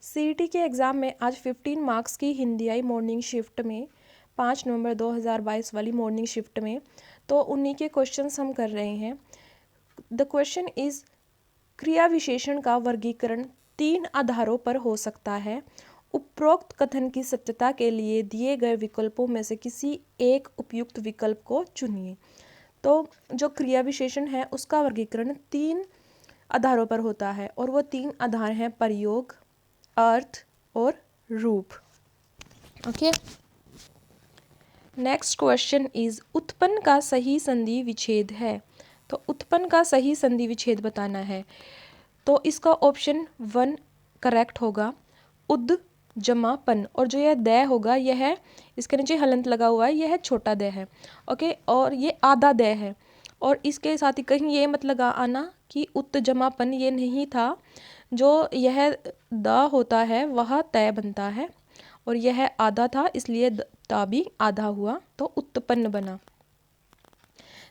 CET के exam में आज 15 मार्क्स की हिंदी आई मॉर्निंग शिफ्ट में 5 नवंबर 2022 वाली मॉर्निंग शिफ्ट में। तो उन्हीं के क्वेश्चंस हम कर रहे हैं। द क्वेश्चन इज़ क्रिया विशेषण का वर्गीकरण 3 आधारों पर हो सकता है। उपरोक्त कथन की सत्यता के लिए दिए गए विकल्पों में से किसी एक उपयुक्त विकल्प को चुनिए। तो जो क्रिया विशेषण है उसका वर्गीकरण 3 आधारों पर होता है और वो 3 आधार हैं प्रयोग, अर्थ और रूप। ओके, नेक्स्ट क्वेश्चन इज उत्पन्न का सही संधि विच्छेद है। तो उत्पन्न का सही संधि विच्छेद बताना है। तो इसका ऑप्शन 1 करेक्ट होगा, उद जमा पन, और जो यह दै होगा यह इसके नीचे हलंत लगा हुआ है, यह छोटा दै है। ओके, और ये आधा दै है। और इसके साथ ही कहीं ये मत लगा आना कि उत जमा पन, ये नहीं था। जो यह द होता है वह तय बनता है और यह आधा था, इसलिए ता भी आधा हुआ, तो उत्पन्न बना।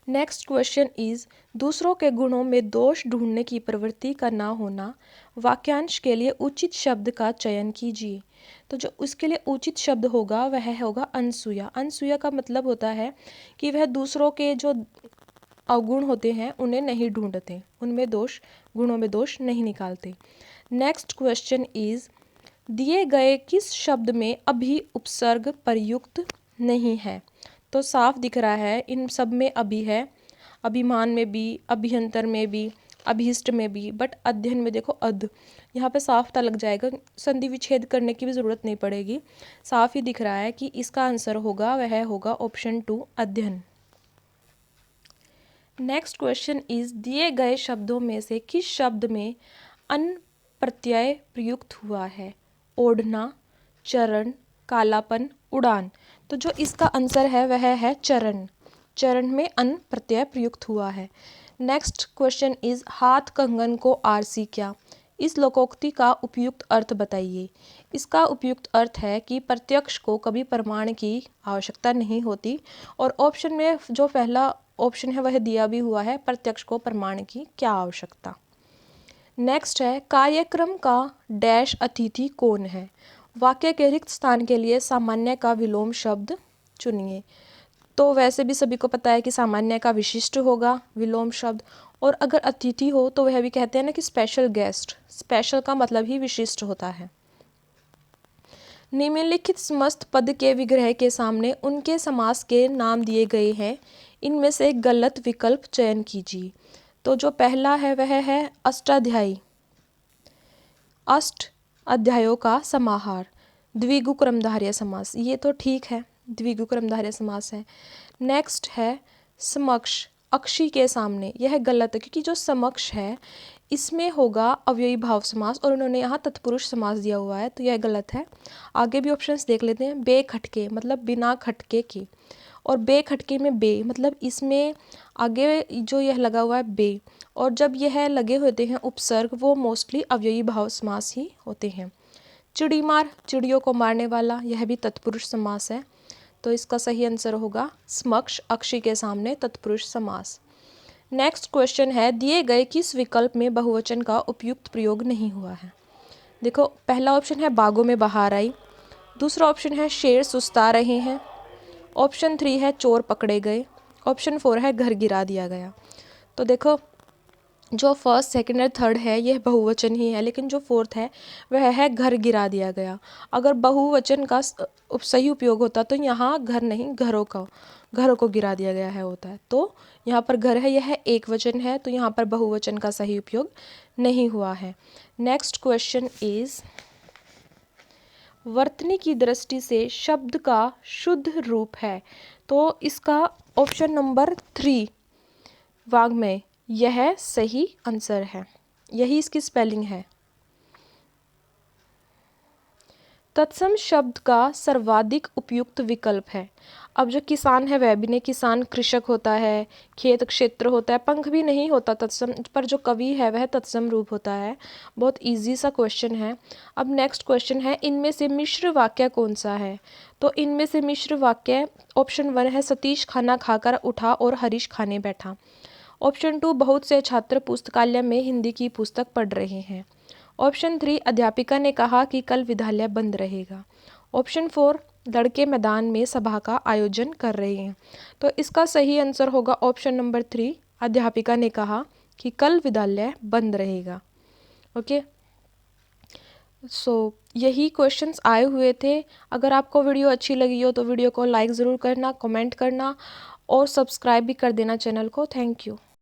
नेक्स्ट क्वेश्चन इज दूसरों के गुणों में दोष ढूंढने की प्रवृत्ति का ना होना। वाक्यांश के लिए उचित शब्द का चयन कीजिए। तो जो उसके लिए उचित शब्द होगा वह होगा अनसूया। अनसूया का मतलब होता है कि वह दूसरों के जो अवगुण होते हैं उन्हें नहीं ढूंढते, उनमें दोष, गुणों में दोष नहीं निकालते। नेक्स्ट क्वेश्चन इज दिए गए किस शब्द में अभी उपसर्ग प्रयुक्त नहीं है। तो साफ दिख रहा है इन सब में अभी है, अभिमान में भी, अभियंतर में भी, अभीष्ट में भी, बट अध्ययन में देखो अध, यहाँ पे साफ ता लग जाएगा, संधि विच्छेद करने की भी ज़रूरत नहीं पड़ेगी। साफ ही दिख रहा है कि इसका आंसर होगा, वह होगा ऑप्शन 2 अध्ययन। नेक्स्ट क्वेश्चन इज दिए गए शब्दों में से किस शब्द में अन प्रत्यय प्रयुक्त हुआ है। ओढ़ना, चरण, कालापन, उड़ान। तो जो इसका आंसर है वह है चरण। चरण में अन प्रत्यय प्रयुक्त हुआ है। नेक्स्ट क्वेश्चन इज हाथ कंगन को आरसी क्या। इस लोकोक्ति का उपयुक्त अर्थ बताइए। इसका उपयुक्त अर्थ है कि प्रत्यक्ष को कभी प्रमाण की आवश्यकता नहीं होती, और ऑप्शन में जो पहला ऑप्शन है वह दिया भी हुआ है, प्रत्यक्ष को प्रमाण की क्या आवश्यकता। नेक्स्ट है कार्यक्रम का डैश अतिथि कौन है। वाक्य के रिक्त स्थान के लिए सामान्य का विलोम शब्द चुनिए। तो वैसे भी सभी को पता है कि सामान्य का विशिष्ट होगा विलोम शब्द, और अगर अतिथि हो तो वह भी कहते हैं ना कि स्पेशल गेस्ट, स्पेशल का मतलब ही विशिष्ट होता है। निम्नलिखित समस्त पद के विग्रह के सामने उनके समास के नाम दिए गए हैं, इनमें से गलत विकल्प चयन कीजिए। तो जो पहला है वह है अष्टाध्यायी, अष्ट अध्यायों का समाहार, द्विगु क्रमधारय समास, ये तो ठीक है, द्विगु क्रमधारय समास है। नेक्स्ट है समक्ष, अक्षी के सामने, यह गलत है क्योंकि जो समक्ष है इसमें होगा अव्ययी भाव समास और उन्होंने यहाँ तत्पुरुष समास दिया हुआ है, तो यह गलत है। आगे भी ऑप्शंस देख लेते हैं। बेखटके मतलब बिना खटके के, और बेखटके में बे मतलब इसमें आगे जो यह लगा हुआ है बे, और जब यह लगे होते हैं उपसर्ग वो मोस्टली अव्ययी भाव समास ही होते हैं। चिड़ी मार, चिड़ियों को मारने वाला, यह भी तत्पुरुष समास है, तो इसका सही आंसर होगा समक्ष, अक्षी के सामने तत्पुरुष समास। नेक्स्ट क्वेश्चन है दिए गए किस विकल्प में बहुवचन का उपयुक्त प्रयोग नहीं हुआ है। देखो पहला ऑप्शन है बागों में बहार आई, दूसरा ऑप्शन है शेर सुस्ता रहे हैं, ऑप्शन 3 है चोर पकड़े गए, ऑप्शन 4 है घर गिरा दिया गया। तो देखो जो फर्स्ट, सेकंड और थर्ड है यह बहुवचन ही है, लेकिन जो फोर्थ है वह है घर गिरा दिया गया। अगर बहुवचन का सही उपयोग होता तो यहाँ घर नहीं, घरों को गिरा दिया गया है होता है, तो यहाँ पर घर है, यह एक वचन है, तो यहाँ पर बहुवचन का सही उपयोग नहीं हुआ है। नेक्स्ट क्वेश्चन इज वर्तनी की दृष्टि से शब्द का शुद्ध रूप है। तो इसका ऑप्शन नंबर 3 वाग्मय, यह सही आंसर है, यही इसकी स्पेलिंग है। तत्सम शब्द का सर्वाधिक उपयुक्त विकल्प है। अब जो किसान है वह भी नहीं, किसान कृषक होता है, खेत क्षेत्र होता है, पंख भी नहीं होता तत्सम, पर जो कवि है वह तत्सम रूप होता है। बहुत इजी सा क्वेश्चन है। अब नेक्स्ट क्वेश्चन है इनमें से मिश्र वाक्य कौन सा है। तो इनमें से मिश्र वाक्य ऑप्शन 1 है सतीश खाना खाकर उठा और हरीश खाने बैठा, ऑप्शन 2 बहुत से छात्र पुस्तकालय में हिंदी की पुस्तक पढ़ रहे हैं, ऑप्शन 3 अध्यापिका ने कहा कि कल विद्यालय बंद रहेगा। ऑप्शन 4 लड़के मैदान में सभा का आयोजन कर रहे हैं। तो इसका सही आंसर होगा ऑप्शन नंबर 3 अध्यापिका ने कहा कि कल विद्यालय बंद रहेगा। ओके, सो यही क्वेश्चंस आए हुए थे। अगर आपको वीडियो अच्छी लगी हो तो वीडियो को लाइक ज़रूर करना, कमेंट करना और सब्सक्राइब भी कर देना चैनल को। Thank you.